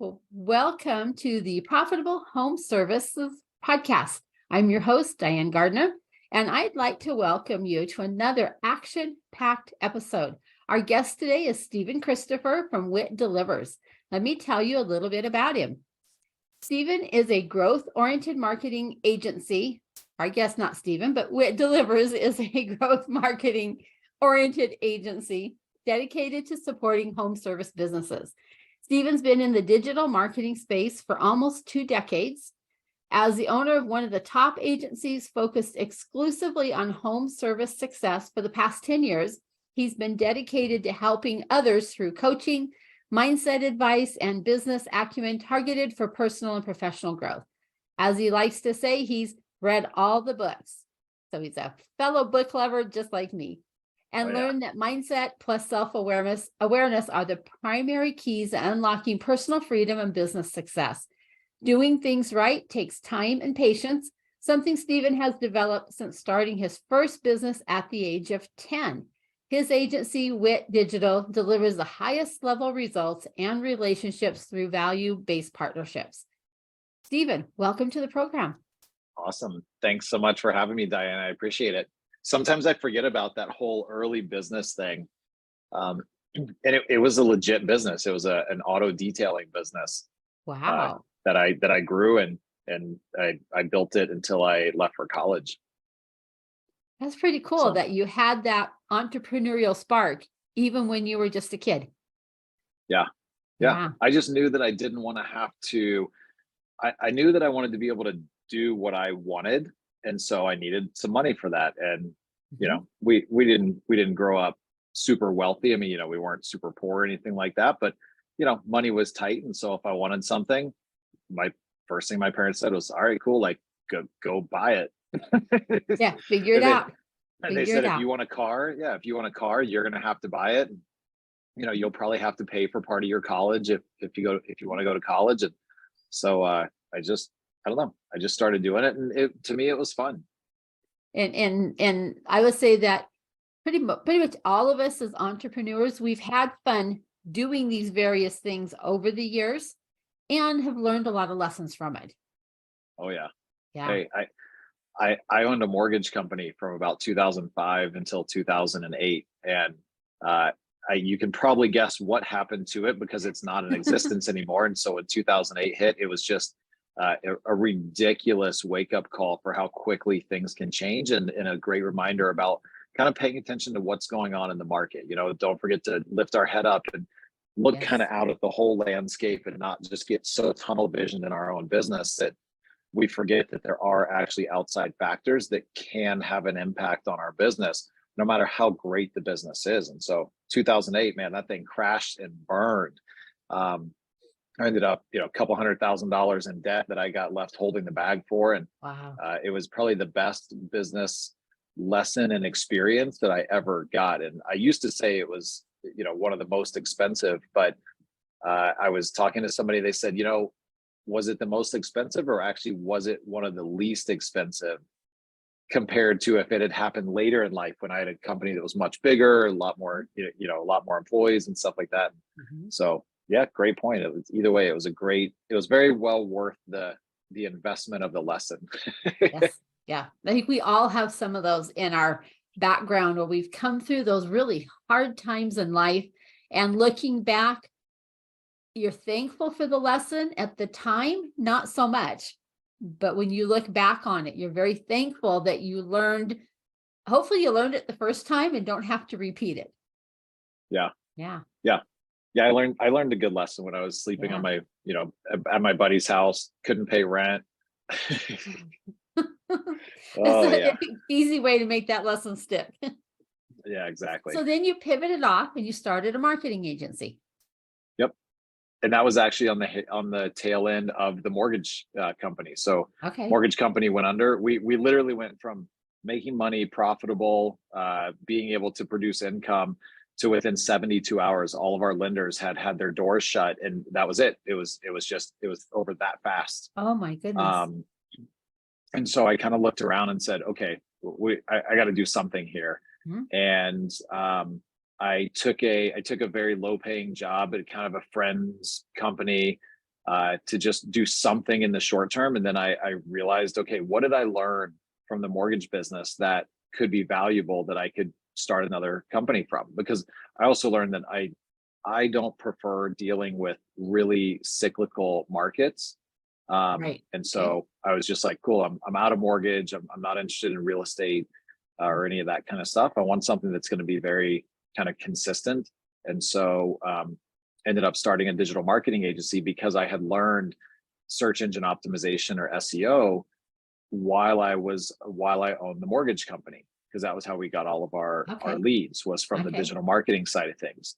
Well, welcome to the Profitable Home Services Podcast. I'm your host, Diane Gardner, and I'd like to welcome you to another action-packed episode. Our guest today is Stephen Christopher from WIT Delivers. Let me tell you a little bit about him. Stephen is a growth-oriented marketing agency. I guess not Stephen, but WIT Delivers is a growth marketing-oriented agency dedicated to supporting home service businesses. Stephen's been in the digital marketing space for almost 2 decades. As the owner of one of the top agencies focused exclusively on home service success for the past 10 years, he's been dedicated to helping others through coaching, mindset advice, and business acumen targeted for personal and professional growth. As he likes to say, he's read all the books. So he's a fellow book lover just like me. And learn that mindset plus self-awareness are the primary keys to unlocking personal freedom and business success. Doing things right takes time and patience, something Stephen has developed since starting his first business at the age of 10. His agency, WIT Digital, delivers the highest level results and relationships through value-based partnerships. Stephen, welcome to the program. Awesome. Thanks so much for having me, Diane. I appreciate it. Sometimes I forget about that whole early business thing. And it was a legit business. It was an auto detailing business. Wow. That I grew and I built it until I left for college. That's pretty cool that you had that entrepreneurial spark even when you were just a kid. Yeah. I just knew that I didn't want to have to, I knew that I wanted to be able to do what I wanted. And so I needed some money for that. And, you know, we didn't grow up super wealthy. I mean, you know, we weren't super poor or anything like that, but, you know, money was tight. And so if I wanted something, my first thing my parents said was, all right, cool. Like go buy it. Yeah. Figure it out. And they said, if you want a car, you're going to have to buy it. You know, you'll probably have to pay for part of your college if you want to go to college. And so I don't know. I just started doing it, and to me it was fun. And I would say that pretty much all of us as entrepreneurs, we've had fun doing these various things over the years, and have learned a lot of lessons from it. Oh yeah. Yeah. Hey, I owned a mortgage company from about 2005 until 2008, and you can probably guess what happened to it because it's not in existence anymore. And so when 2008 hit, it was just a ridiculous wake-up call for how quickly things can change, and a great reminder about kind of paying attention to what's going on in the market. You know, don't forget to lift our head up and look kind of out at the whole landscape and not just get so tunnel vision in our own business that we forget that there are actually outside factors that can have an impact on our business, no matter how great the business is. And so 2008, man, that thing crashed and burned. I ended up, you know, a couple $100,000 in debt that I got left holding the bag for. And Wow. It was probably the best business lesson and experience that I ever got. And I used to say it was, you know, one of the most expensive, but I was talking to somebody, they said, you know, was it the most expensive, or actually was it one of the least expensive compared to if it had happened later in life when I had a company that was much bigger, a lot more, you know, a lot more employees and stuff like that. So yeah, great point. It was either way, it was very well worth the investment of the lesson. Yes. Yeah. I think we all have some of those in our background where we've come through those really hard times in life, and looking back, you're thankful for the lesson. At the time, not so much, but when you look back on it, you're very thankful that you learned. Hopefully you learned it the first time and don't have to repeat it. Yeah. I learned a good lesson when I was sleeping on my, you know, at my buddy's house, couldn't pay rent. Easy way to make that lesson stick. Yeah, exactly. So then you pivoted off and you started a marketing agency. Yep. And that was actually on the tail end of the mortgage company. So mortgage company went under. We literally went from making money, profitable, being able to produce income, to within 72 hours, all of our lenders had their doors shut, and that was it. It was over that fast. Oh my goodness. And so I kind of looked around and said, okay, I got to do something here. And I took a very low paying job at kind of a friend's company to just do something in the short term. And then I realized, okay, what did I learn from the mortgage business that could be valuable that I could start another company from? Because I also learned that I don't prefer dealing with really cyclical markets. Right. And Okay. so I was just like, cool, I'm out of mortgage. I'm not interested in real estate or any of that kind of stuff. I want something that's going to be very kind of consistent. And so ended up starting a digital marketing agency because I had learned search engine optimization or SEO while I owned the mortgage company, because that was how we got all of our Okay. leads, was from the Okay. digital marketing side of things.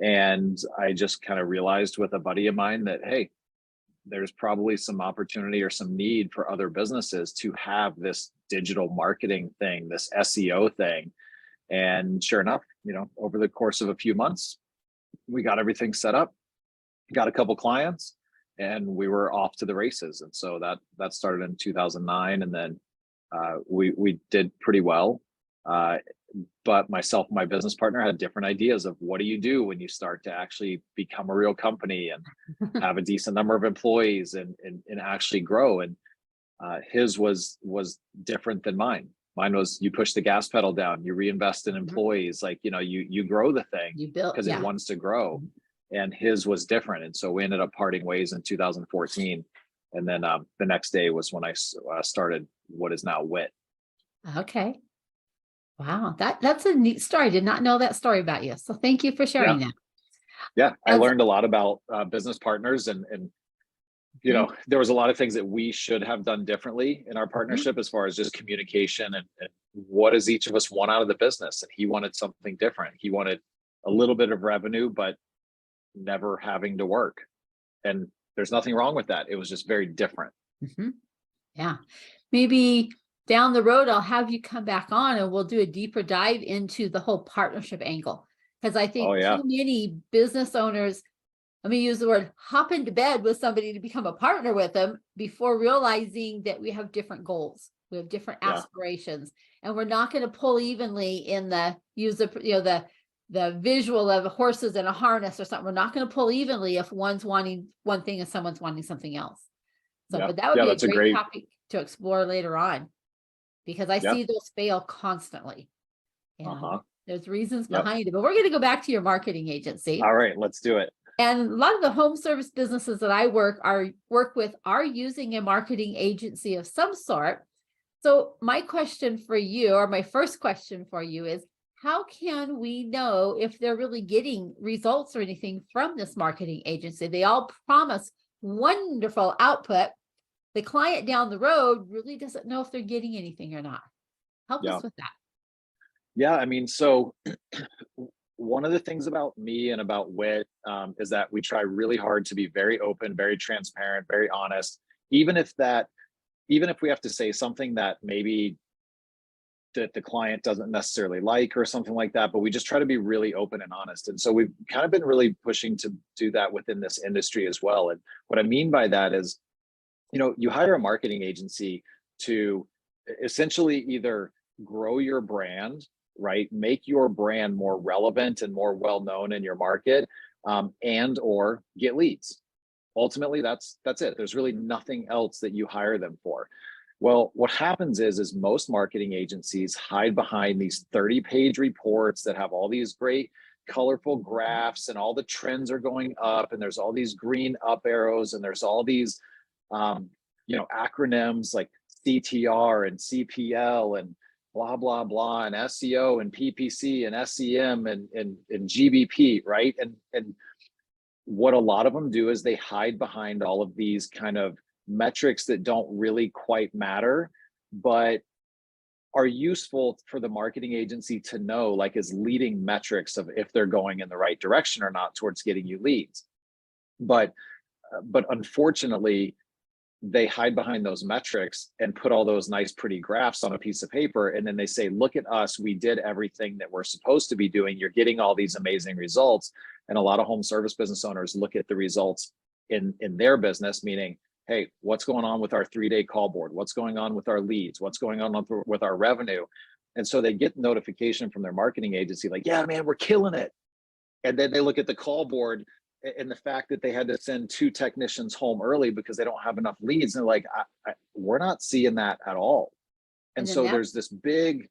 And I just kind of realized with a buddy of mine that, hey, there's probably some opportunity or some need for other businesses to have this digital marketing thing, this SEO thing. And sure enough, over the course of a few months, we got everything set up, got a couple clients, and we were off to the races. And so that started in 2009, and then we did pretty well. But myself and my business partner had different ideas of what do you do when you start to actually become a real company and have a decent number of employees and actually grow. And his was different than mine. Mine was, you push the gas pedal down, you reinvest in employees, like, you grow the thing You built, because it wants to grow. And his was different. And so we ended up parting ways in 2014. And then the next day was when I started what is now WIT. Okay. Wow. That's a neat story. I did not know that story about you. So thank you for sharing that. Yeah. I As- learned a lot about business partners and there was a lot of things that we should have done differently in our partnership as far as just communication and what does each of us want out of the business. And he wanted something different. He wanted a little bit of revenue, but never having to work. And there's nothing wrong with that. It was just very different. Yeah. Maybe down the road, I'll have you come back on and we'll do a deeper dive into the whole partnership angle. Because I think too many business owners, let me use the word, hop into bed with somebody to become a partner with them before realizing that we have different goals. We have different aspirations, and we're not going to pull evenly in the the visual of horses in a harness or something. We're not going to pull evenly if one's wanting one thing and someone's wanting something else. So, but that would be a great topic to explore later on, because I see those fail constantly. And there's reasons behind it, but we're going to go back to your marketing agency. All right, let's do it. And a lot of the home service businesses that I work with are using a marketing agency of some sort. So my question for you, or my first question for you, is how can we know if they're really getting results or anything from this marketing agency? They all promise wonderful output. The client down the road really doesn't know if they're getting anything or not. Help us with that. Yeah, I mean, so one of the things about me and about WIT is that we try really hard to be very open, very transparent, very honest, even if we have to say something that maybe that the client doesn't necessarily like or something like that, but we just try to be really open and honest. And so we've kind of been really pushing to do that within this industry as well. And what I mean by that is, you hire a marketing agency to essentially either grow your brand, right? Make your brand more relevant and more well-known in your market, and or get leads. Ultimately, that's it. There's really nothing else that you hire them for. Well, what happens is most marketing agencies hide behind these 30-page reports that have all these great colorful graphs and all the trends are going up and there's all these green up arrows and there's all these acronyms like CTR and CPL and blah, blah, blah, and SEO and PPC and SEM and GBP, right? And what a lot of them do is they hide behind all of these kind of metrics that don't really quite matter, but are useful for the marketing agency to know, like as leading metrics of if they're going in the right direction or not towards getting you leads. But unfortunately, they hide behind those metrics and put all those nice, pretty graphs on a piece of paper. And then they say, look at us, we did everything that we're supposed to be doing. You're getting all these amazing results. And a lot of home service business owners look at the results in their business, meaning, hey, what's going on with our 3-day call board? What's going on with our leads? What's going on with our revenue? And so they get notification from their marketing agency, like, yeah, man, we're killing it. And then they look at the call board and the fact that they had to send 2 technicians home early because they don't have enough leads. And they're like, we're not seeing that at all. And And then so that, there's this big,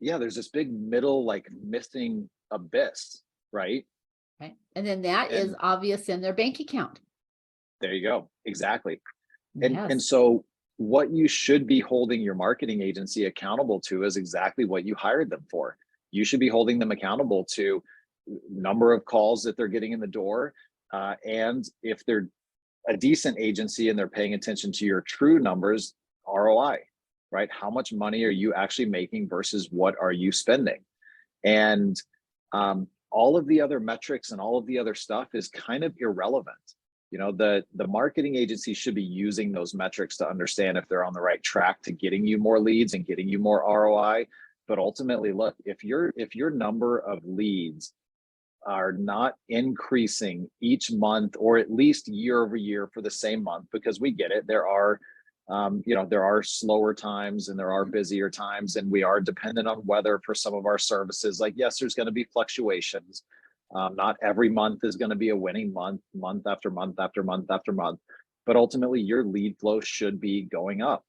there's this big middle, like, missing abyss, right? right. And then that is And obvious in their bank account. there you go. Exactly. And Yes. so what you should be holding your marketing agency accountable to is exactly what you hired them for. You should be holding them accountable to number of calls that they're getting in the door. And if they're a decent agency and they're paying attention to your true numbers, ROI, right? How much money are you actually making versus what are you spending? And all of the other metrics and all of the other stuff is kind of irrelevant. The marketing agency should be using those metrics to understand if they're on the right track to getting you more leads and getting you more ROI. But ultimately, look, if your number of leads are not increasing each month, or at least year over year for the same month, because we get it, there are slower times and there are busier times, and we are dependent on weather for some of our services. Like, yes, there's going to be fluctuations. Not every month is going to be a winning month, month after month after month after month, but ultimately your lead flow should be going up.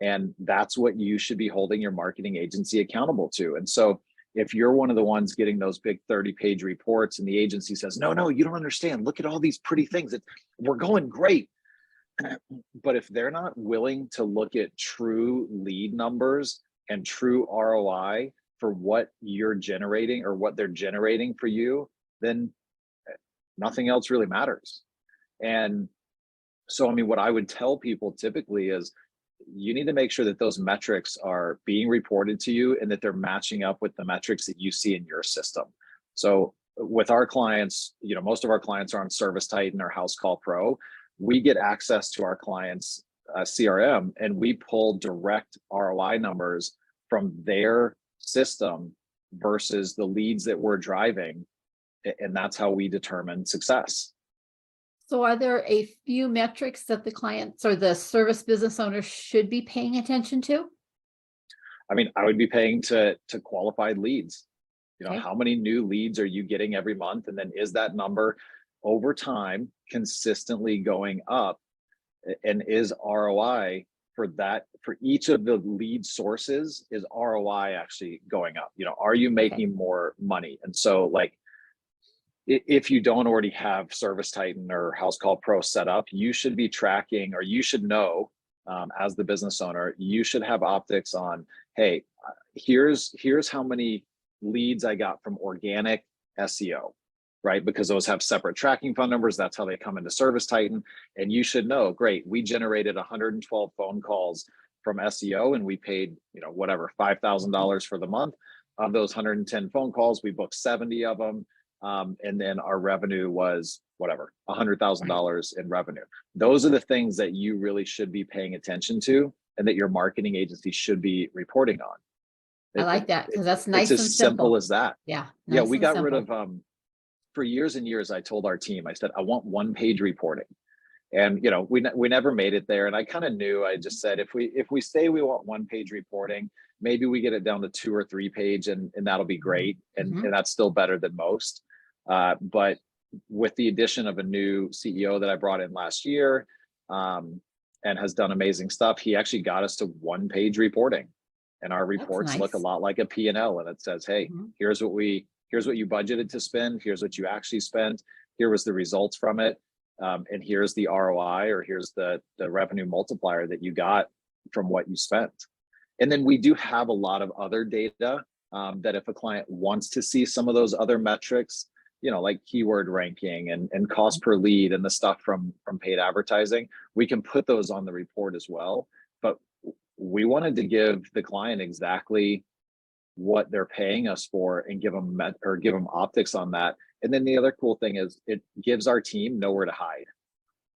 And that's what you should be holding your marketing agency accountable to. And so if you're one of the ones getting those big 30-page reports and the agency says, no, you don't understand, look at all these pretty things, we're going great. But if they're not willing to look at true lead numbers and true ROI for what you're generating or what they're generating for you, then nothing else really matters. And so, I mean, what I would tell people typically is you need to make sure that those metrics are being reported to you and that they're matching up with the metrics that you see in your system. So with our clients, most of our clients are on Service Titan or House Call Pro. We get access to our clients' CRM, and we pull direct ROI numbers from their system versus the leads that we're driving. And that's how we determine success. So are there a few metrics that the clients or the service business owners should be paying attention to? I mean, I would be paying to qualified leads. Okay. How many new leads are you getting every month? And then is that number over time consistently going up? And is ROI for each of the lead sources, is ROI actually going up? Are you making more money? And so, like, if you don't already have Service Titan or House Call Pro set up, you should be tracking, or you should know, as the business owner, you should have optics on, hey, here's how many leads I got from organic SEO, right? Because those have separate tracking phone numbers. That's how they come into Service Titan. And you should know, great, we generated 112 phone calls from SEO and we paid, whatever, $5,000 for the month. Of those 110 phone calls, we booked 70 of them. And then our revenue was whatever, $100,000 in revenue. Those are the things that you really should be paying attention to and that your marketing agency should be reporting on. I like that, because that's nice and It's as simple as that. Yeah. Yeah, we got rid of, for years and years, I told our team, I said, I want one-page reporting. And, we never made it there. And I kind of knew, I just said, if we say we want one-page reporting, maybe we get it down to 2 or 3 page and that'll be great. And that's still better than most. But with the addition of a new CEO that I brought in last year, and has done amazing stuff, he actually got us to 1-page reporting. And our reports look a lot like a P&L, and it says, hey, here's what you budgeted to spend, here's what you actually spent, here was the results from it, and here's the ROI, or here's the revenue multiplier that you got from what you spent. And then we do have a lot of other data that if a client wants to see some of those other metrics, like keyword ranking and cost per lead and the stuff from paid advertising, we can put those on the report as well. But we wanted to give the client exactly what they're paying us for and give them optics on that. And then the other cool thing is it gives our team nowhere to hide.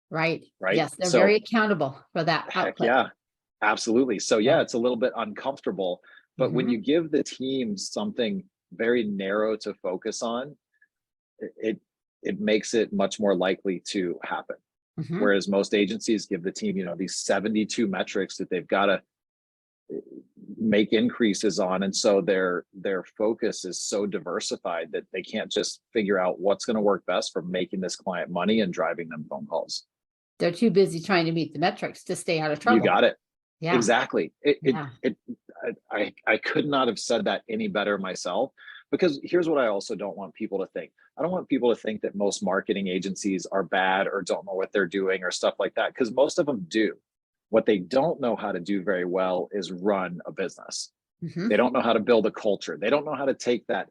Right. Right. Yes, they're very accountable for that output. Yeah, absolutely. So it's a little bit uncomfortable, but when you give the team something very narrow to focus on, it makes it much more likely to happen. Whereas most agencies give the team, these 72 metrics that they've got to make increases on. And so their focus is so diversified that they can't just figure out what's going to work best for making this client money and driving them phone calls. They're too busy trying to meet the metrics to stay out of You trouble. got it. Yeah. Exactly. Yeah. I could not have said that any better myself, because here's what I also don't want people to think. I don't want people to think that most marketing agencies are bad or don't know what they're doing or stuff like that, because most of them do. What they don't know how to do very well is run a business. Mhm. They don't know how to build a culture. They don't know how to take that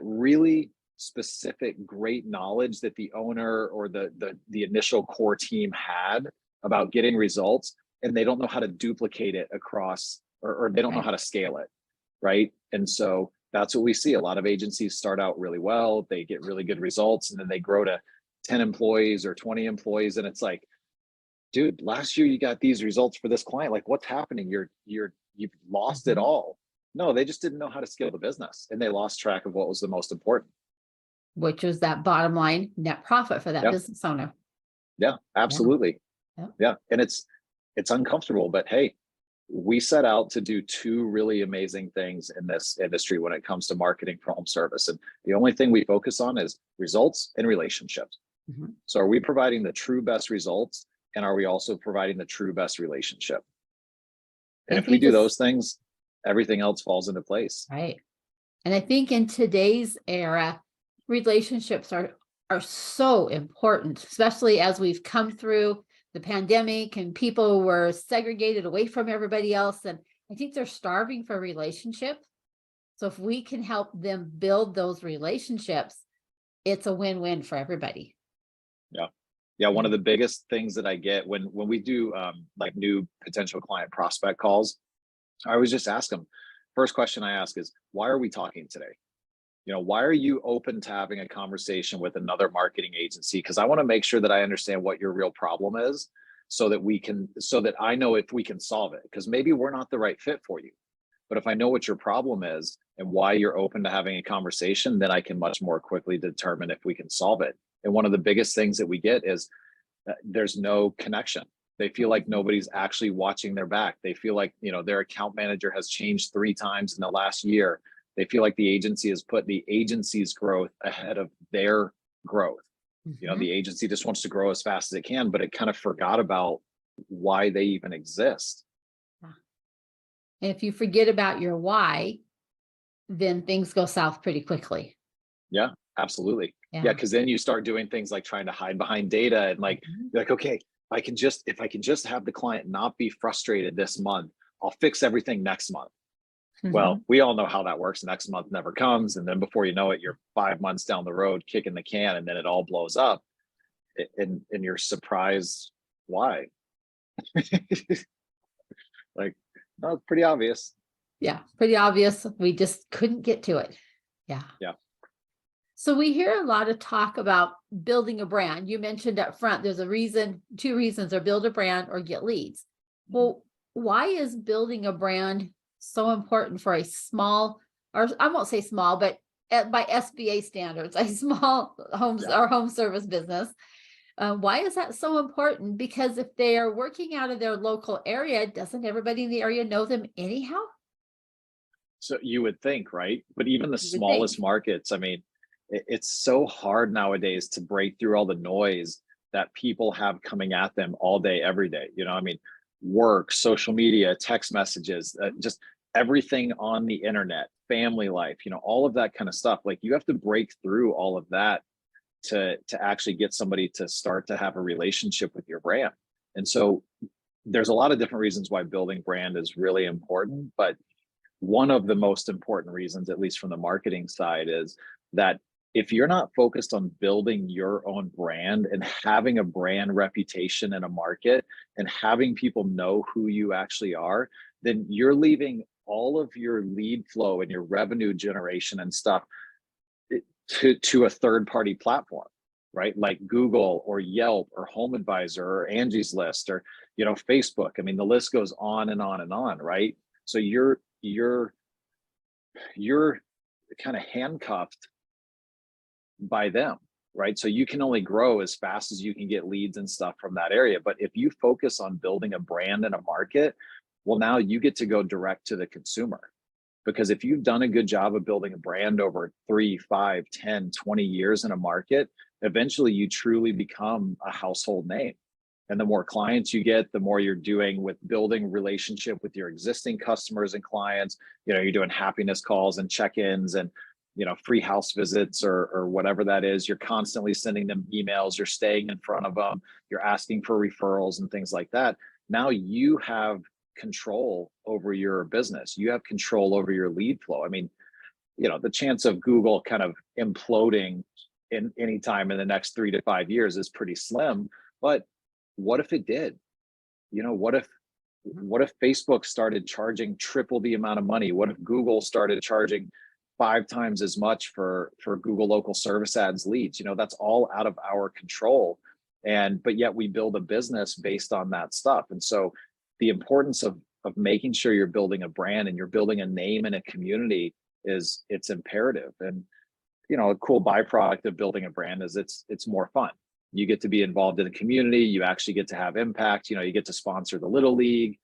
really specific great knowledge that the owner or the initial core team had about getting results, and they don't know how to duplicate it across, or they don't know Right. how to scale it, right? And so that's what we see. A lot of agencies start out really well, they get really good results, and then they grow to 10 employees or 20 employees, and it's like, dude, last year you got these results for this client. Like, what's happening? You've lost it Mhm. all. No, they just didn't know how to scale the business, and they lost track of what was the most important. Which was that bottom line net profit for that Yeah, business owner. yeah, Yeah. absolutely. Yeah. Yeah, and it's uncomfortable, but hey, we set out to do two really amazing things in this industry when it comes to marketing for home service, and the only thing we focus on is results and relationships. Mhm. So, are we providing the true best results, and are we also providing the true best relationship? And I if we think do it's those things, everything else falls into place. right. And I think in today's era, relationships are so important, especially as we've come through the pandemic and people were segregated away from everybody else. And I think they're starving for relationships. So if we can help them build those relationships, it's a win-win for everybody. Yeah. Yeah. One Yeah. of the biggest things that I get when we do like new potential client prospect calls, I always just ask them, first question I ask is, why are we talking today? Why are you open to having a conversation with another marketing agency? Because I want to make sure that I understand what your real problem is, so that I know if we can solve it. Because maybe we're not the right fit for you. But if I know what your problem is and why you're open to having a conversation, then I can much more quickly determine if we can solve it. And one of the biggest things that we get is that there's no connection. They feel like nobody's actually watching their back. They feel like, their account manager has changed 3 times in the last year. They feel like the agency has put the agency's growth ahead of their growth. Mhm. The agency just wants to grow as fast as it can, but it kind of forgot about why they even exist. And if you forget about your why, then things go south pretty quickly. Yeah, absolutely. Yeah, Yeah. because then you start doing things like trying to hide behind data, and like, Mhm. you're like, okay, if I can just have the client not be frustrated this month, I'll fix everything next month. Well, Mhm. we all know how that works. Next month never comes, and then before you know it, you're 5 months down the road kicking the can, and then it all blows up, and you're surprised why. Like, no, it's pretty obvious. Yeah, pretty obvious. We just couldn't get to it. Yeah. Yeah. So we hear a lot of talk about building a brand. You mentioned up front, there's a reason, two reasons, or build a brand or get leads. Well, why is building a brand so important for a small, or I won't say small, but by SBA standards, a small homes Yeah. or home service business? Why is that so important? Because if they are working out of their local area, doesn't everybody in the area know them anyhow? So you would think, right? But even the You would think. smallest markets, I mean, it's so hard nowadays to break through all the noise that people have coming at them all day, every day. I mean, work, social media, text messages, just everything on the internet, family life, all of that kind of stuff. Like, you have to break through all of that to actually get somebody to start to have a relationship with your brand. And so there's a lot of different reasons why building brand is really important, but one of the most important reasons, at least from the marketing side, is that if you're not focused on building your own brand and having a brand reputation in a market and having people know who you actually are, then you're leaving all of your lead flow and your revenue generation and stuff to a third party platform, right? Like Google or Yelp or Home Advisor or Angie's List or Facebook. I mean, the list goes on and on and on, right? So you're kind of handcuffed by them, right? So you can only grow as fast as you can get leads and stuff from that area. But if you focus on building a brand in a market, Well, now you get to go direct to the consumer. Because if you've done a good job of building a brand over 3, 5, 10, 20 years in a market, eventually you truly become a household name. And the more clients you get, the more you're doing with building relationship with your existing customers and clients. You're doing happiness calls and check-ins and free house visits or whatever that is. You're constantly sending them emails, you're staying in front of them, you're asking for referrals and things like that. Now you have control over your business. You have control over your lead flow. I mean, the chance of Google kind of imploding in any time in the next 3 to 5 years is pretty slim. But what if it did? What if Facebook started charging triple the amount of money? What if Google started charging 5 times as much for Google local service ads leads? That's all out of our control. But yet we build a business based on that stuff. And so the importance of making sure you're building a brand and you're building a name in a community it's imperative. And a cool byproduct of building a brand is it's more fun. You get to be involved in the community. You actually get to have impact. You get to sponsor the Little League.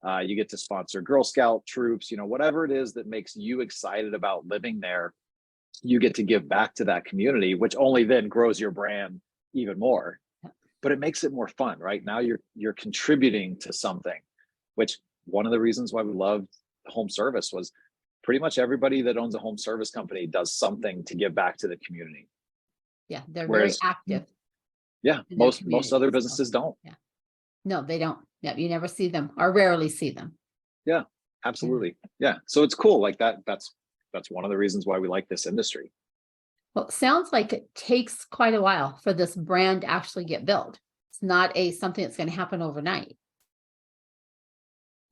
You get to sponsor Girl Scout troops. Whatever it is that makes you excited about living there, you get to give back to that community, which only then grows your brand even more. But it makes it more fun, right? Now you're contributing to something, which one of the reasons why we loved home service was pretty much everybody that owns a home service company does something to give back to the community. Yeah, they're very active. Yeah, most other businesses don't. Yeah. No, they don't. Yeah, you never see them or rarely see them. Yeah, absolutely. Yeah. So it's cool like that. That's one of the reasons why we like this industry. Well, it sounds like it takes quite a while for this brand to actually get built. It's not something that's going to happen overnight.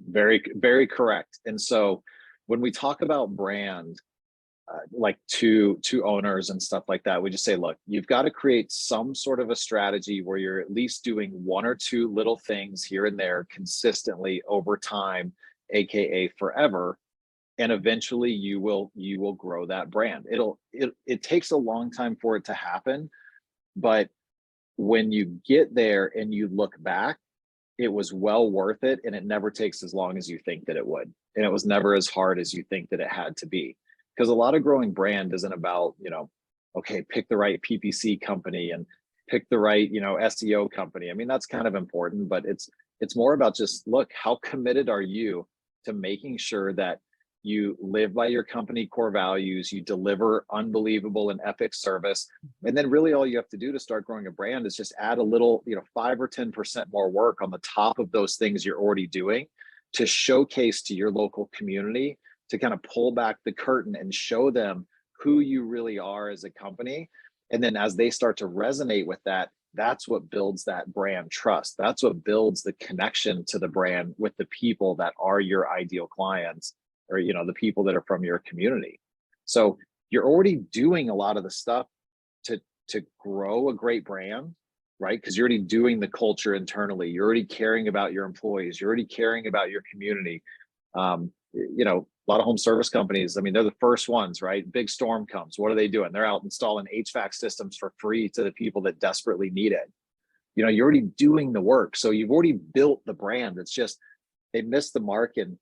Very, very correct. And so when we talk about brand, like to owners and stuff like that, we just say, look, you've got to create some sort of a strategy where you're at least doing 1 or 2 little things here and there consistently over time, AKA forever. And eventually you will grow that brand. It takes a long time for it to happen, but when you get there and you look back, it was well worth it, and it never takes as long as you think that it would, and it was never as hard as you think that it had to be. Because a lot of growing brand isn't about okay, pick the right PPC company and pick the right SEO company. I mean, that's kind of important, but it's more about just look, how committed are you to making sure that you live by your company core values, you deliver unbelievable and epic service. And then really all you have to do to start growing a brand is just add a little, 5 or 10% more work on the top of those things you're already doing to showcase to your local community, to kind of pull back the curtain and show them who you really are as a company. And then as they start to resonate with that, that's what builds that brand trust. That's what builds the connection to the brand with the people that are your ideal clients, or the people that are from your community. So you're already doing a lot of the stuff to grow a great brand, right? Because you're already doing the culture internally. You're already caring about your employees. You're already caring about your community. A lot of home service companies, I mean, they're the first ones, right? Big storm comes. What are they doing? They're out installing HVAC systems for free to the people that desperately need it. You're already doing the work. So you've already built the brand. It's just they missed the mark in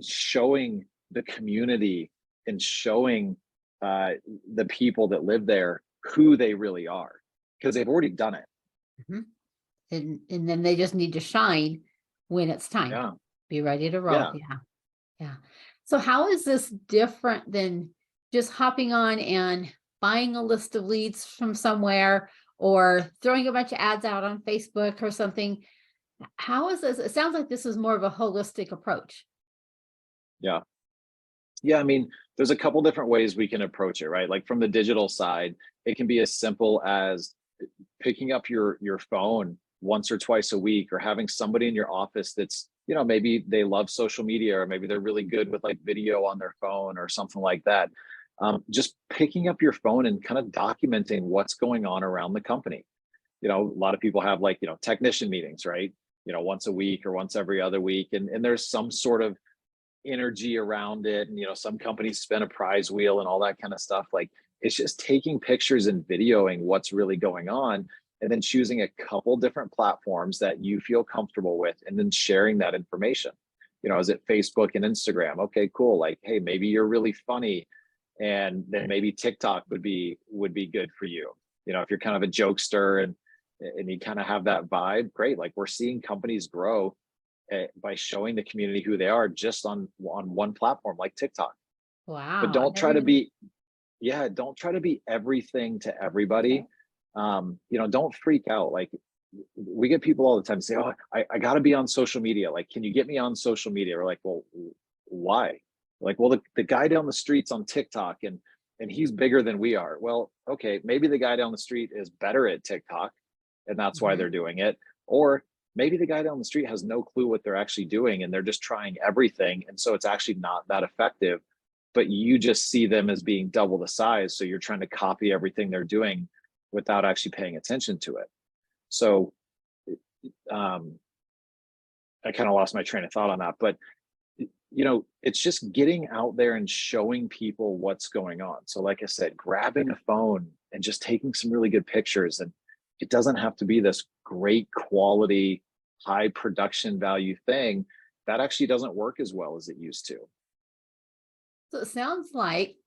showing the community and showing the people that live there who they really are, because they've already done it. Mm-hmm. And then they just need to shine when it's time. Yeah. Be ready to roll. Yeah. So how is this different than just hopping on and buying a list of leads from somewhere or throwing a bunch of ads out on Facebook or something? How is this? It sounds like this is more of a holistic approach. Yeah. I mean, there's a couple different ways we can approach it, right? Like from the digital side, it can be as simple as picking up your phone once or twice a week, or having somebody in your office that's, maybe they love social media, or maybe they're really good with like video on their phone or something like that. Just picking up your phone and kind of documenting what's going on around the company. A lot of people have like, technician meetings, right? Once a week or once every other week. And there's some sort of energy around it. And, some companies spin a prize wheel and all that kind of stuff. Like, it's just taking pictures and videoing what's really going on, and then choosing a couple different platforms that you feel comfortable with, and then sharing that information. is it Facebook and Instagram? Okay, cool. Like, hey, maybe you're really funny, and then maybe TikTok would be good for you. If you're kind of a jokester and you kind of have that vibe, great. Like, we're seeing companies grow by showing the community who they are just on one platform like TikTok. But Wow. I don't try never to even, be, yeah, don't try to be everything to everybody. Don't freak out. Like, we get people all the time say, oh, I got to be on social media. Like, can you get me on social media? We're like, well, why? Like, well, the guy down the street's on TikTok and he's bigger than we are. Well, okay, maybe the guy down the street is better at TikTok and that's why Mhm. they're doing it. Or maybe the guy down the street has no clue what they're actually doing and they're just trying everything. And so it's actually not that effective, but you just see them as being double the size. So you're trying to copy everything they're doing without actually paying attention to it. So I kind of lost my train of thought on that, but it's just getting out there and showing people what's going on. So like I said, grabbing a phone and just taking some really good pictures. And it doesn't have to be this great quality, high production value thing. That actually doesn't work as well as it used to. So it sounds like,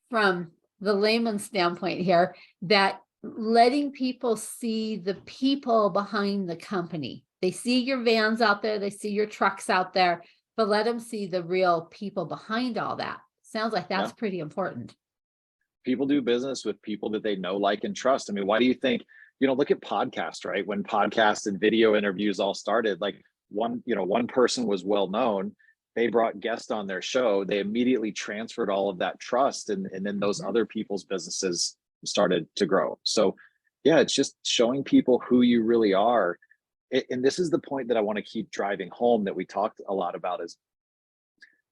from the layman's standpoint here, that letting people see the people behind the company. They see your vans out there, they see your trucks out there, but let them see the real people behind all that. Sounds like Yeah. that's pretty important. People do business with people that they know, like, and trust. I mean, why do you think, look at podcasts, right? When podcasts and video interviews all started, like, one person was well known, they brought guests on their show, they immediately transferred all of that trust, and then those Mhm. other people's businesses started to grow. So yeah, it's just showing people who you really are. And this is the point that I want to keep driving home, that we talked a lot about, is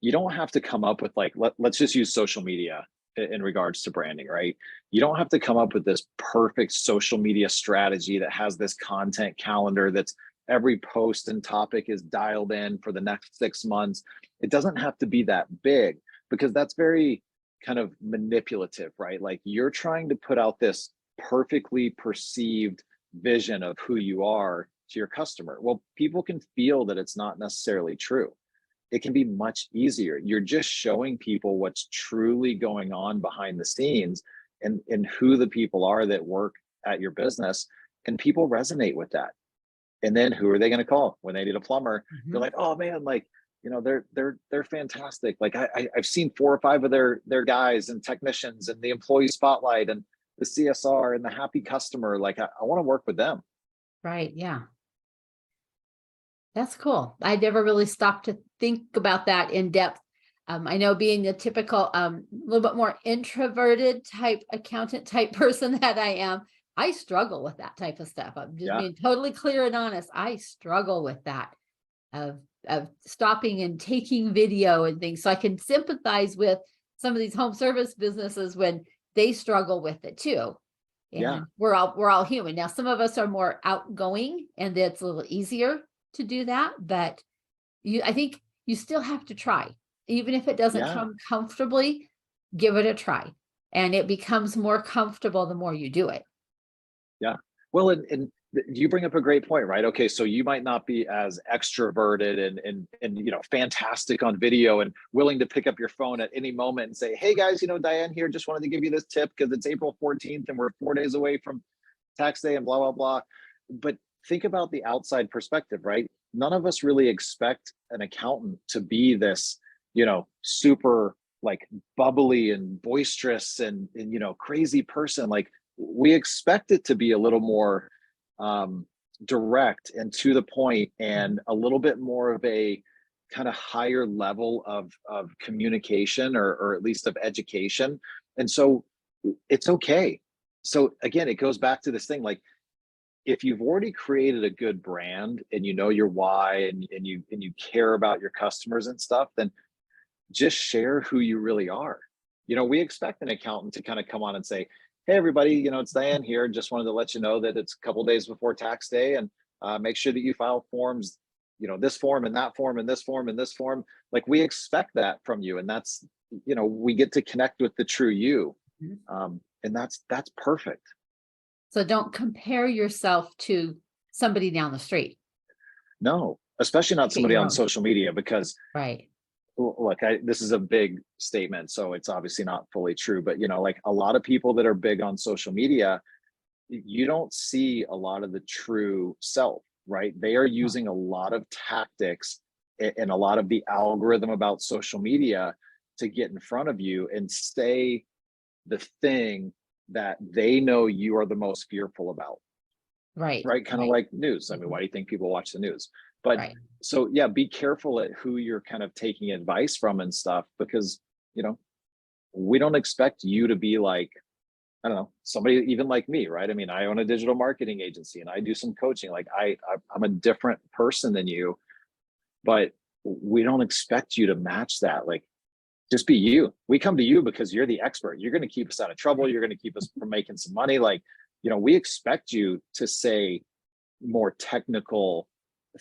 you don't have to come up with, like, let's just use social media in regards to branding, right? You don't have to come up with this perfect social media strategy that has this content calendar that's every post and topic is dialed in for the next 6 months. It doesn't have to be that big, because that's very kind of manipulative, right? Like, you're trying to put out this perfectly perceived vision of who you are to your customer. Well, people can feel that it's not necessarily true. It can be much easier. You're just showing people what's truly going on behind the scenes, and who the people are that work at your business. And people resonate with that. And then who are they going to call when they need a plumber? They're Mhm. like, oh man, like, they're fantastic. Like, I've seen 4 or 5 of their guys and technicians and the employee spotlight and the CSR and the happy customer. Like, I want to work with them. Right. Yeah. That's cool. I never really stopped to think about that in depth. I know, being a typical, little bit more introverted type accountant type person that I am, I struggle with that type of stuff. I'm just Yeah. being totally clear and honest. I struggle with that, of stopping and taking video and things. So I can sympathize with some of these home service businesses when they struggle with it too. Yeah. And we're all human. Now, some of us are more outgoing and it's a little easier to do that, but I think you still have to try. Even if it doesn't Yeah. come comfortably, give it a try. And it becomes more comfortable the more you do it. Yeah. Well, and you bring up a great point, right? Okay, so you might not be as extroverted and fantastic on video and willing to pick up your phone at any moment and say, "Hey guys, Diane here, just wanted to give you this tip because it's April 14th and we're 4 days away from tax day and blah blah blah." But think about the outside perspective, right? None of us really expect an accountant to be this, super, like, bubbly and boisterous and crazy person. Like, we expect it to be a little more direct and to the point, and a little bit more of a kind of higher level of communication, or at least of education. And so it's okay. So again, it goes back to this thing, like, if you've already created a good brand and you know your why, and you care about your customers and stuff, then just share who you really are. We expect an accountant to kind of come on and say, "Hey, everybody, it's Diane here. Just wanted to let you know that it's a couple days before tax day, and make sure that you file forms, this form and that form and this form and this form." Like, we expect that from you, and that's, we get to connect with the true you, Mhm. and that's perfect. So don't compare yourself to somebody down the street. No, especially not Make it somebody your on own. social media, because Right. look, this is a big statement, so it's obviously not fully true, but like a lot of people that are big on social media, you don't see a lot of the true self, right? They are No. using a lot of tactics and a lot of the algorithm about social media to get in front of you and say the thing that they know you are the most fearful about, Right. right? Kind of Right. like news. I mean, Mhm. why do you think people watch the news? But Right. so yeah, be careful at who you're kind of taking advice from and stuff, because you know we don't expect you to be like, I don't know, somebody even like me, right? I mean, I own a digital marketing agency and I do some coaching. Like I'm a different person than you, but we don't expect you to match that. Like, just be you. We come to you because you're the expert. You're going to keep us out of trouble. You're going to keep us from making some money. Like, we expect you to say more technical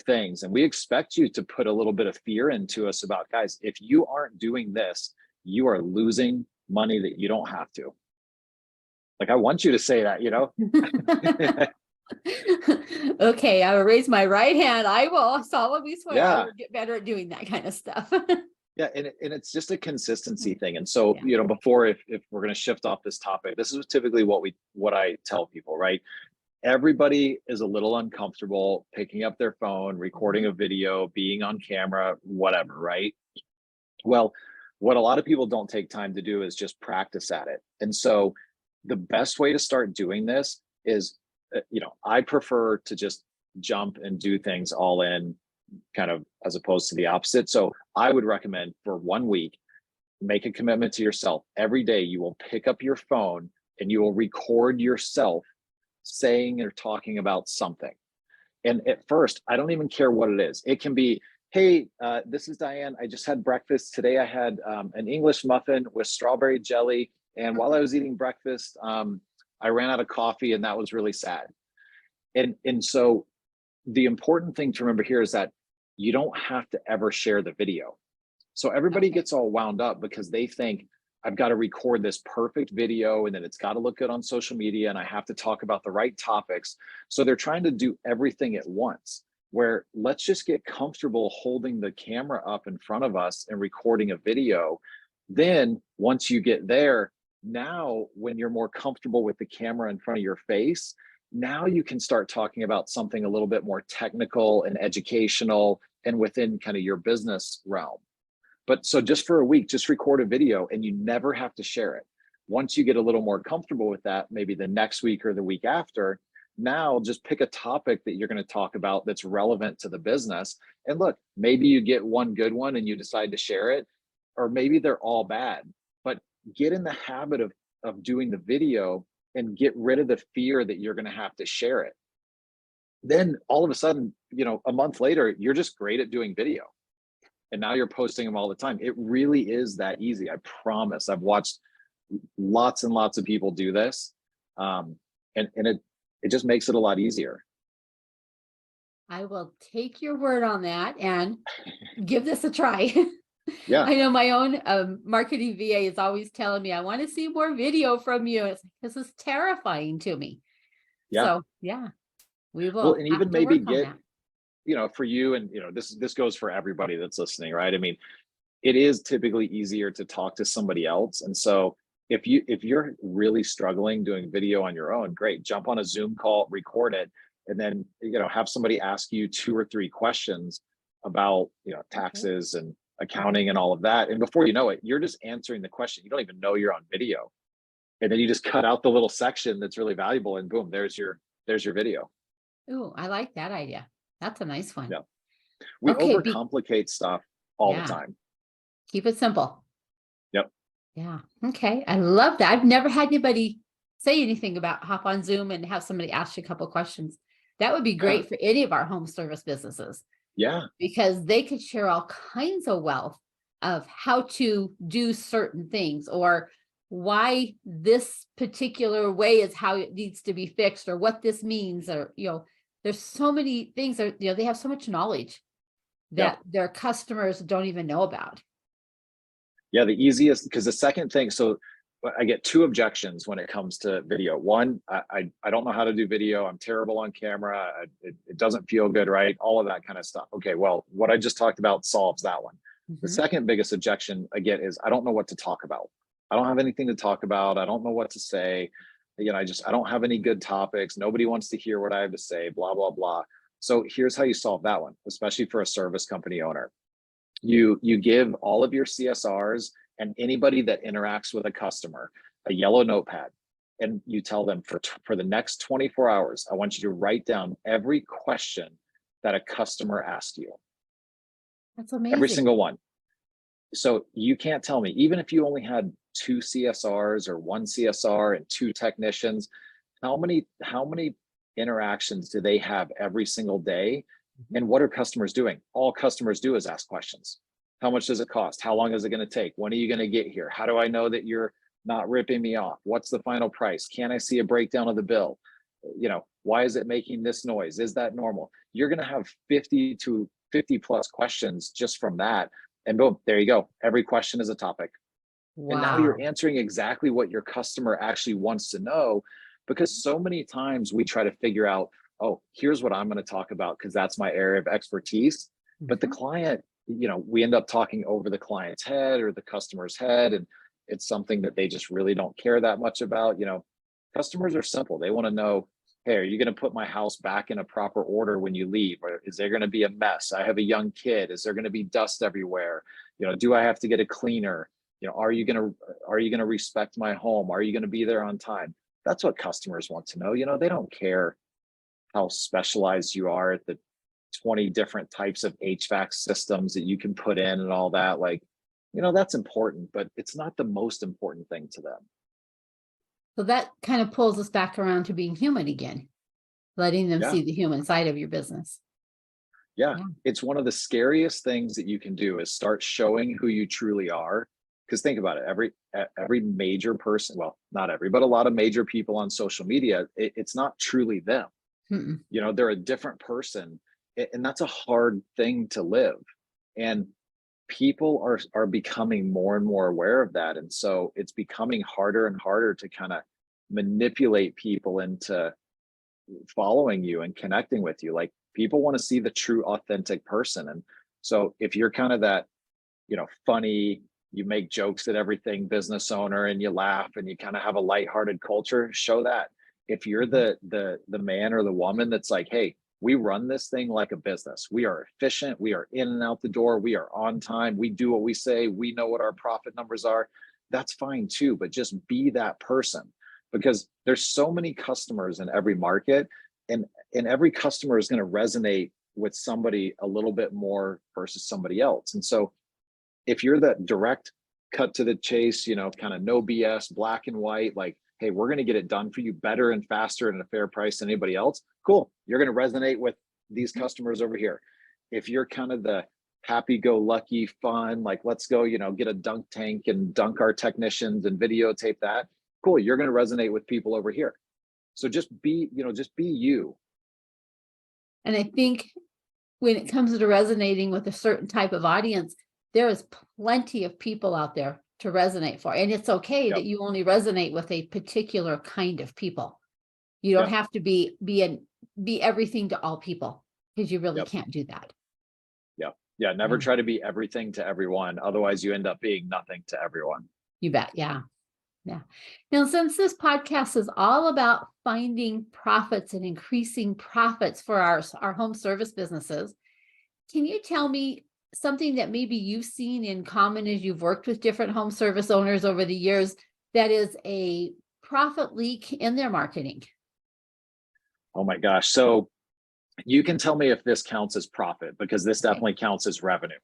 things, and we expect you to put a little bit of fear into us about, guys, if you aren't doing this, you are losing money that you don't have to. Like, I want you to say that. Okay, I will raise my right hand. I will solemnly swear I Yeah. will get better at doing that kind of stuff. Yeah, and it's just a consistency thing. And so, Yeah. before, if we're going to shift off this topic, this is typically what I tell people, right? Everybody is a little uncomfortable picking up their phone, recording a video, being on camera, whatever, right? Well, what a lot of people don't take time to do is just practice at it. And so the best way to start doing this is, I prefer to just jump and do things all in, kind of, as opposed to the opposite. So I would recommend, for 1 week, make a commitment to yourself. Every day you will pick up your phone and you will record yourself saying or talking about something. And at first, I don't even care what it is. It can be, hey, this is Diane. I just had breakfast. Today I had an English muffin with strawberry jelly. And while I was eating breakfast, I ran out of coffee, and that was really sad. And so the important thing to remember here is that you don't have to ever share the video. So everybody Okay. gets all wound up because they think, I've got to record this perfect video, and then it's got to look good on social media, and I have to talk about the right topics. So they're trying to do everything at once, where let's just get comfortable holding the camera up in front of us and recording a video. Then once you get there, now when you're more comfortable with the camera in front of your face, now you can start talking about something a little bit more technical and educational and within kind of your business realm. But so just for a week, just record a video, and you never have to share it. Once you get a little more comfortable with that, maybe the next week or the week after, now just pick a topic that you're going to talk about that's relevant to the business. And look, maybe you get one good one and you decide to share it, or maybe they're all bad. But get in the habit of doing the video and get rid of the fear that you're going to have to share it. Then all of a sudden, a month later, you're just great at doing video. And now you're posting them all the time. It really is that easy. I promise. I've watched lots and lots of people do this. And it just makes it a lot easier. I will take your word on that and give this a try. Yeah. I know my own marketing VA is always telling me, I want to see more video from you. It's like, this is terrifying to me. Yeah. So yeah, we Well, will and have even to maybe work on get, that. for you, and this goes for everybody that's listening, right? I mean, it is typically easier to talk to somebody else. And so if you're really struggling doing video on your own, great, jump on a Zoom call, record it, and then have somebody ask you 2 or 3 questions about taxes and accounting and all of that. And before you know it, you're just answering the question. You don't even know you're on video. And then you just cut out the little section that's really valuable, and boom, there's your video. Oh, I like that idea. That's a nice one. Yeah. We Okay, overcomplicate stuff all the yeah, time. keep it simple. Yep. Yeah. Okay. I love that. I've never had anybody say anything about hop on Zoom and have somebody ask you a couple questions. That would be great for any of our home service businesses, Yeah. because they could share all kinds of wealth of how to do certain things, or why this particular way is how it needs to be fixed, or what this means, or there's so many things that they have so much knowledge that their customers don't even know about. Yeah, the easiest, because the second thing, so I get two objections when it comes to video. One, I don't know how to do video. I'm terrible on camera. It doesn't feel good, right? All of that kind of stuff. Okay, well, what I just talked about solves that one. The Mhm. second biggest objection I get is I don't know what to talk about. I don't have anything to talk about. I don't know what to say. I don't have any good topics. Nobody wants to hear what I have to say, blah, blah, blah. So here's how you solve that one, especially for a service company owner. You give all of your CSRs and anybody that interacts with a customer a yellow notepad, and you tell them for the next 24 hours, I want you to write down every question that a customer asked you, That's every amazing. single one. So you can't tell me, even if you only had two CSRs or one CSR and two technicians, how many interactions do they have every single day? Mhm. And what are customers doing? All customers do is ask questions. How much does it cost? How long is it going to take? When are you going to get here? How do I know that you're not ripping me off? What's the final price? Can I see a breakdown of the bill? Why is it making this noise? Is that normal? You're going to have 50 to 50 plus questions just from that. And boom, there you go. Every question is a topic. And now you're Wow. answering exactly what your customer actually wants to know, because so many times we try to figure out, oh, here's what I'm going to talk about because that's my area of expertise. But the Mhm. client, we end up talking over the client's head or the customer's head. And it's something that they just really don't care that much about. Customers are simple. They want to know, hey, are you going to put my house back in a proper order when you leave? Or is there going to be a mess? I have a young kid. Is there going to be dust everywhere? Do I have to get a cleaner? Are you going to respect my home? Are you going to be there on time? That's what customers want to know. They don't care how specialized you are at the 20 different types of HVAC systems that you can put in and all that. That's important, but it's not the most important thing to them. So that kind of pulls us back around to being human again, letting them Yeah. see the human side of your business. Yeah. Yeah. It's one of the scariest things that you can do is start showing who you truly are. Because think about it, every major person, well, not every, but a lot of major people on social media, it's not truly them. Mm-mm. They're a different person, and that's a hard thing to live. And people are becoming more and more aware of that. And so it's becoming harder and harder to kind of manipulate people into following you and connecting with you. Like, people want to see the true authentic person. And so if you're kind of that, funny, you make jokes at everything business owner and you laugh and you kind of have a lighthearted culture, show that. If you're Mhm. the man or the woman that's like, hey, we run this thing like a business. We are efficient. We are in and out the door. We are on time. We do what we say. We know what our profit numbers are. That's fine too, but just be that person, because there's so many customers in every market, and every customer is going to resonate with somebody a little bit more versus somebody else. And so if you're that direct, cut to the chase, kind of no BS, black and white, like, hey, we're going to get it done for you better and faster and at a fair price than anybody else, cool, you're going to resonate with these Mhm. customers over here. If you're kind of the happy-go-lucky fun, like, let's go, get a dunk tank and dunk our technicians and videotape that, cool, you're going to resonate with people over here. So just be you. And I think when it comes to resonating with a certain type of audience, there is plenty of people out there to resonate for. And it's okay that Yep. you only resonate with a particular kind of people. You don't Yep. have to be everything to all people, because you really Yep. can't do that. Yep. Yeah. Never Yeah, try to be everything to everyone. Otherwise you end up being nothing to everyone. you bet. Yeah. Yeah. Now, since this podcast is all about finding profits and increasing profits for our home service businesses, can you tell me something that maybe you've seen in common as you've worked with different home service owners over the years that is a profit leak in their marketing? Oh my gosh. So you can tell me if this counts as profit, because this Okay. definitely counts as revenue.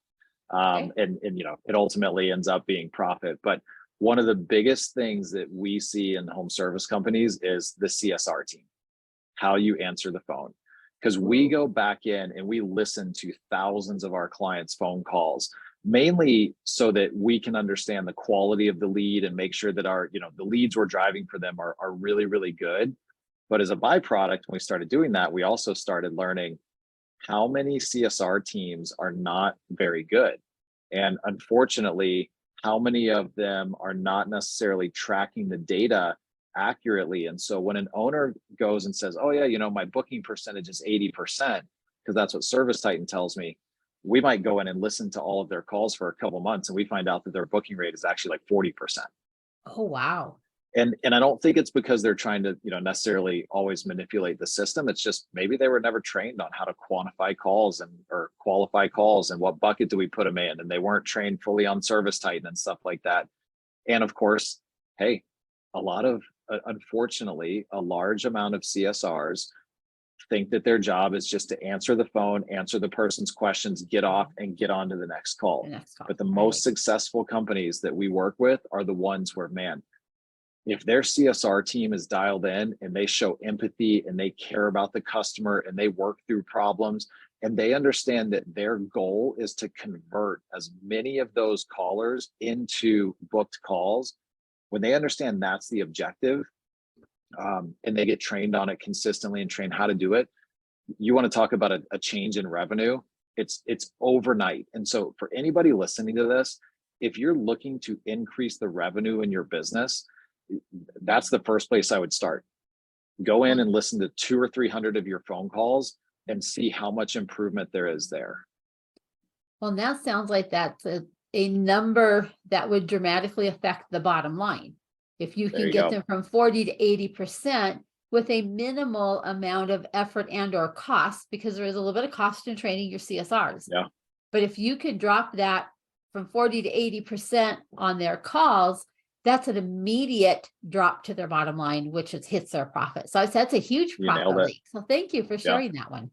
Okay. And it ultimately ends up being profit. But one of the biggest things that we see in home service companies is the CSR team, how you answer the phone. Because we Ooh. go back in and we listen to thousands of our clients' phone calls, mainly so that we can understand the quality of the lead and make sure that the leads we're driving for them are really, really good. But as a byproduct, when we started doing that, we also started learning how many CSR teams are not very good. And unfortunately, how many of them are not necessarily tracking the data accurately? And so when an owner goes and says, oh yeah, my booking percentage is 80%, because that's what Service Titan tells me, we might go in and listen to all of their calls for a couple months and we find out that their booking rate is actually like 40%. Oh, wow. And I don't think it's because they're trying to, necessarily always manipulate the system. It's just maybe they were never trained on how to quantify calls or qualify calls and what bucket do we put them in. And they weren't trained fully on Service Titan and stuff like that. And of course, hey, unfortunately, a large amount of CSRs think that their job is just to answer the phone, answer the person's questions, get off and get on to the next call. But the most successful companies that we work with are the ones where, man, if their CSR team is dialed in and they show empathy and they care about the customer and they work through problems and they understand that their goal is to convert as many of those callers into booked calls, when they understand that's the objective, and they get trained on it consistently and train how to do it, you want to talk about a change in revenue, it's overnight. And so for anybody listening to this, if you're looking to increase the revenue in your business, that's the first place I would start. Go in and listen to 200 or 300 of your phone calls and see how much improvement there is there. Well, that sounds like that's a number that would dramatically affect the bottom line. If you can get them from 40 to 80% with a minimal amount of effort and or cost, because there is a little bit of cost in training your CSRs. Yeah. But if you could drop that from 40 to 80% on their calls, that's an immediate drop to their bottom line, which hits their profit. So that's a huge profit leak. So thank you for sharing that one.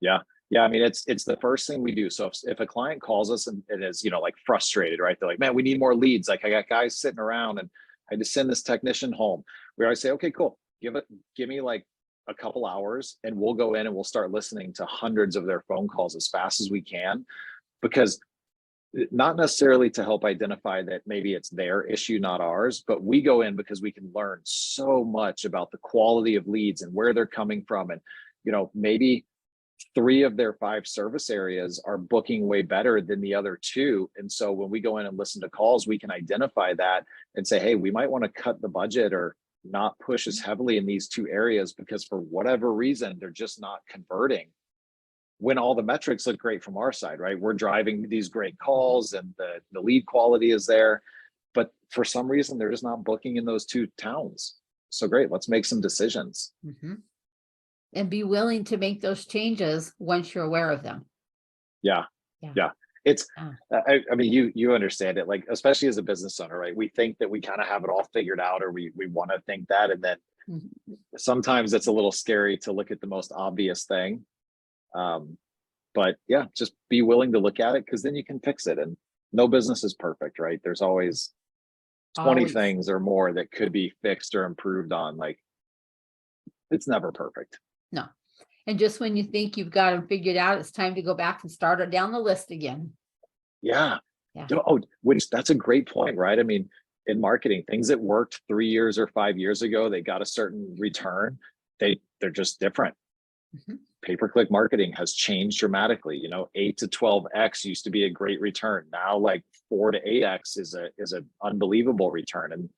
Yeah. Yeah. I mean, it's the first thing we do. So if a client calls us and is, like frustrated, right? They're like, man, we need more leads. Like I got guys sitting around and I had to send this technician home. We always say, okay, cool. Give me like a couple hours and we'll go in and we'll start listening to hundreds of their phone calls as fast as we can, because not necessarily to help identify that maybe it's their issue, not ours, but we go in because we can learn so much about the quality of leads and where they're coming from. And, maybe 3 of their 5 service areas are booking way better than the other 2. And so when we go in and listen to calls, we can identify that and say, hey, we might want to cut the budget or not push as heavily in these 2 areas because for whatever reason, they're just not converting. When all the metrics look great from our side, right? We're driving these great calls and the lead quality is there, but for some reason, they're just not booking in those 2 towns. So great, let's make some decisions. Mm-hmm. And be willing to make those changes once you're aware of them. Yeah. It's, I mean, you understand it, like, especially as a business owner, right? We think that we kind of have it all figured out, or we want to think that. And then sometimes it's a little scary to look at the most obvious thing. But yeah, just be willing to look at it, because then you can fix it. And no business is perfect, right? There's always 20 things or more that could be fixed or improved on. Like, it's never perfect. No. And just when you think you've got them figured out, it's time to go back and start it down the list again. Yeah. Oh, which that's a great point, right? I mean, in marketing, things that worked 3 years or 5 years ago, they got a certain return. They're just different. Mm-hmm. Pay-per-click marketing has changed dramatically. 8 to 12x used to be a great return. Now, like 4 to 8x is an unbelievable return. And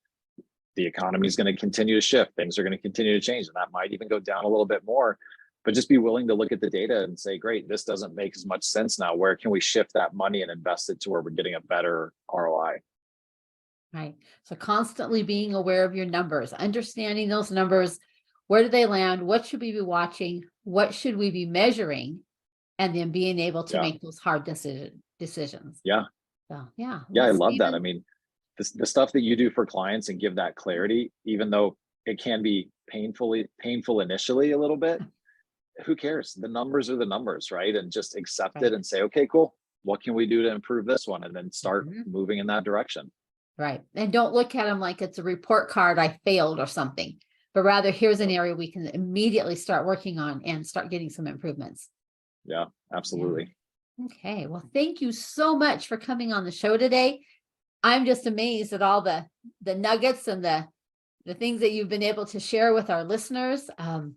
the economy is going to continue to shift. Things are going to continue to change, and that might even go down a little bit more. But just be willing to look at the data and say, great, this doesn't make as much sense now. Where can we shift that money and invest it to where we're getting a better ROI? Right. So constantly being aware of your numbers, understanding those numbers. Where do they land? What should we be watching? What should we be measuring? And then being able to make those hard decisions. Yeah. So, yeah. I love that. I mean, the stuff that you do for clients and give that clarity, even though it can be painful initially a little bit, who cares? The numbers are the numbers, right? And just accept it and say, okay, cool. What can we do to improve this one? And then start moving in that direction. Right. And don't look at them like it's a report card, I failed or something, but rather here's an area we can immediately start working on and start getting some improvements. Yeah, absolutely. Yeah. Okay. Well, thank you so much for coming on the show today. I'm just amazed at all the nuggets and the things that you've been able to share with our listeners.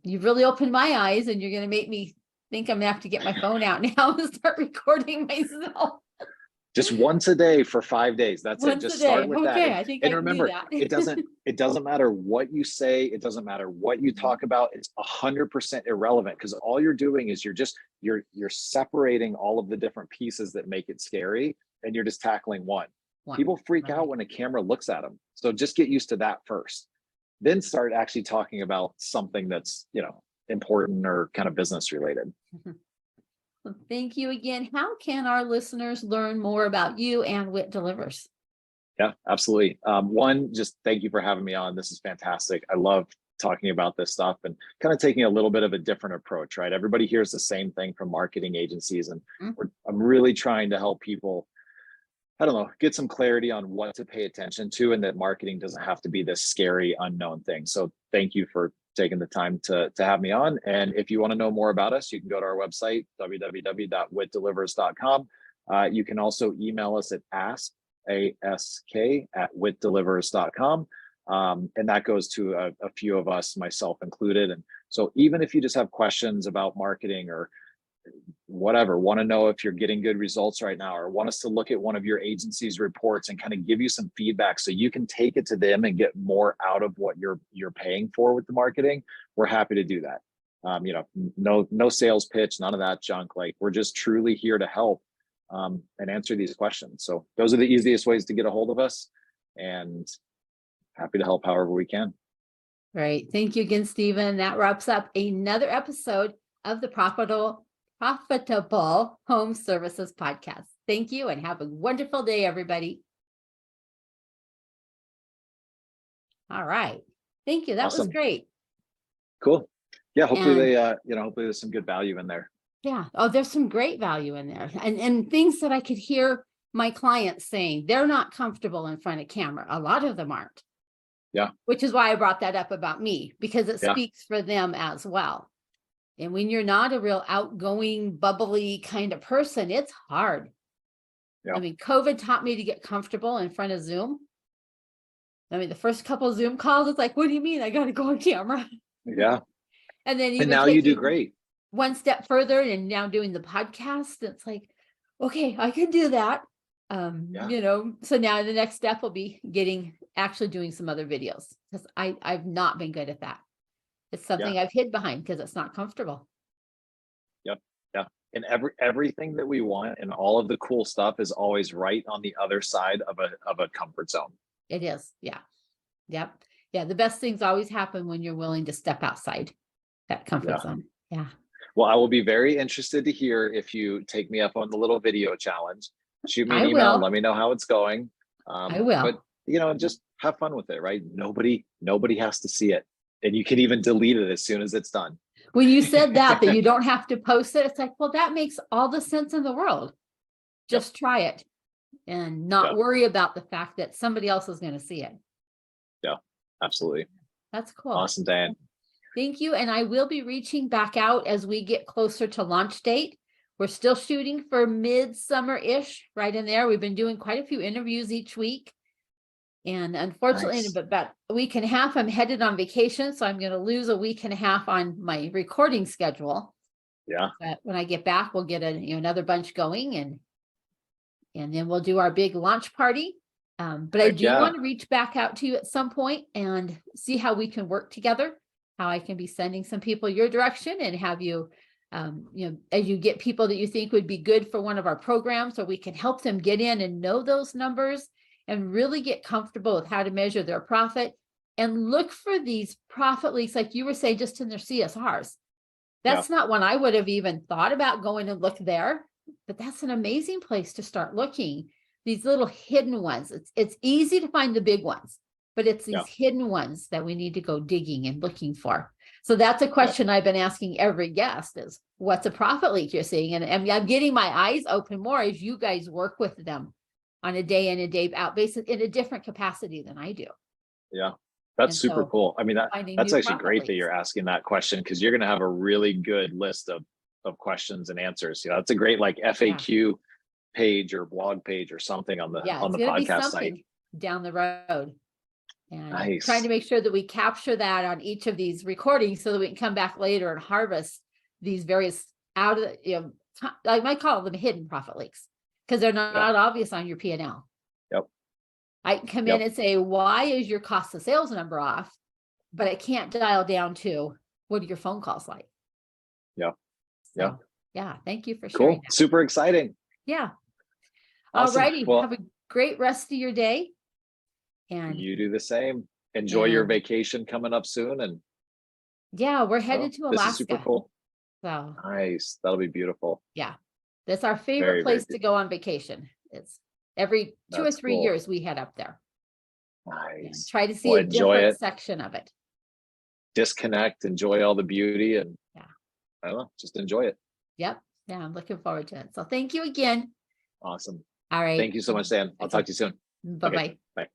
You've really opened my eyes, and you're going to make me think I'm going to have to get my phone out now and start recording myself. Just once a day for 5 days. That's it. Once a Just start day. with that. Okay, I think I can do Remember, that. it doesn't matter what you say. It doesn't matter what you talk about. It's 100% irrelevant, because all you're doing is you're separating all of the different pieces that make it scary, and you're just tackling one. People freak out when a camera looks at them. So just get used to that first. Then start actually talking about something that's, important or kind of business related. Well, thank you again. How can our listeners learn more about you and WIT Delivers? Yeah, absolutely. One, just thank you for having me on. This is fantastic. I love talking about this stuff and kind of taking a little bit of a different approach, right? Everybody hears the same thing from marketing agencies, and I'm really trying to help people, I don't know, get some clarity on what to pay attention to, and that marketing doesn't have to be this scary unknown thing. So thank you for taking the time to have me on. And if you want to know more about us, you can go to our website, www.witdelivers.com. You can also email us at ask@witdelivers.com. And that goes to a few of us, myself included. And so even if you just have questions about marketing or whatever, want to know if you're getting good results right now, or want us to look at one of your agency's reports and kind of give you some feedback so you can take it to them and get more out of what you're paying for with the marketing, we're happy to do that. No sales pitch, none of that junk. Like, we're just truly here to help and answer these questions. So those are the easiest ways to get a hold of us, and happy to help however we can. Great. Thank you again, Stephen. That wraps up another episode of the Profitable Home Services Podcast. Thank you, and have a wonderful day, everybody. All right. Thank you. That was great. Cool. Yeah. Hopefully hopefully there's some good value in there. Yeah. Oh, there's some great value in there, and things that I could hear my clients saying they're not comfortable in front of camera. A lot of them aren't. Yeah. Which is why I brought that up about me, because it speaks for them as well. And when you're not a real outgoing, bubbly kind of person, it's hard. Yeah. I mean, COVID taught me to get comfortable in front of Zoom. I mean, the first couple of Zoom calls, it's like, what do you mean I got to go on camera? Yeah. And then even now you do great. One step further, and now doing the podcast, it's like, okay, I can do that. So now the next step will be actually doing some other videos, because I've not been good at that. It's something I've hid behind because it's not comfortable. Yep. Yeah. And everything that we want and all of the cool stuff is always right on the other side of a comfort zone. It is. Yeah. Yep. Yeah. The best things always happen when you're willing to step outside that comfort zone. Yeah. Well, I will be very interested to hear if you take me up on the little video challenge. Shoot me an email. Let me know how it's going. I will. But just have fun with it, right? Nobody has to see it. And you can even delete it as soon as it's done. When you said that you don't have to post it, it's like, well, that makes all the sense in the world. Just try it and not worry about the fact that somebody else is going to see it. Yeah, absolutely. That's cool. Awesome, Diane. Thank you. And I will be reaching back out as we get closer to launch date. We're still shooting for midsummer-ish, right in there. We've been doing quite a few interviews each week. And unfortunately, in about a week and a half, I'm headed on vacation. So I'm going to lose a week and a half on my recording schedule. Yeah. But when I get back, we'll get another bunch going, and then we'll do our big launch party. But I do want to reach back out to you at some point and see how we can work together, how I can be sending some people your direction, and have you, as you get people that you think would be good for one of our programs, so we can help them get in and know those numbers and really get comfortable with how to measure their profit, and look for these profit leaks, like you were saying, just in their CSRs. That's not one I would have even thought about going and look there, but that's an amazing place to start looking. These little hidden ones. It's easy to find the big ones, but it's these hidden ones that we need to go digging and looking for. So that's a question I've been asking every guest is, what's a profit leak you're seeing? And I'm getting my eyes open more as you guys work with them on a day in and day out basis in a different capacity than I do. Yeah, that's super cool. I mean, that's actually great that you're asking that question, because you're going to have a really good list of questions and answers. That's a great FAQ page or blog page or something on the podcast site down the road. And trying to make sure that we capture that on each of these recordings so that we can come back later and harvest these various I might call them hidden profit leaks, because they're not obvious on your P&L. Yep. I can come in and say, why is your cost of sales number off? But I can't dial down to what are your phone calls like? Yeah. So, yeah. Thank you for Cool. sharing that. Super exciting. Yeah. Awesome. All righty. Well, have a great rest of your day. And you do the same. Enjoy your vacation coming up soon. And yeah, we're headed to Alaska. This is super cool. So Nice. That'll be beautiful. yeah, that's our favorite Very, place very to go on vacation. It's every 2 or That's 3 cool. years we head up there and Nice. try to see Well, a enjoy different it. section of it. Disconnect, enjoy all the beauty, and Yeah. I don't know, just enjoy it. Yep. Yeah, I'm looking forward to it. So thank you again. Awesome. All right. Thank you so much, Dan. I'll talk to you soon. Bye-bye. Bye.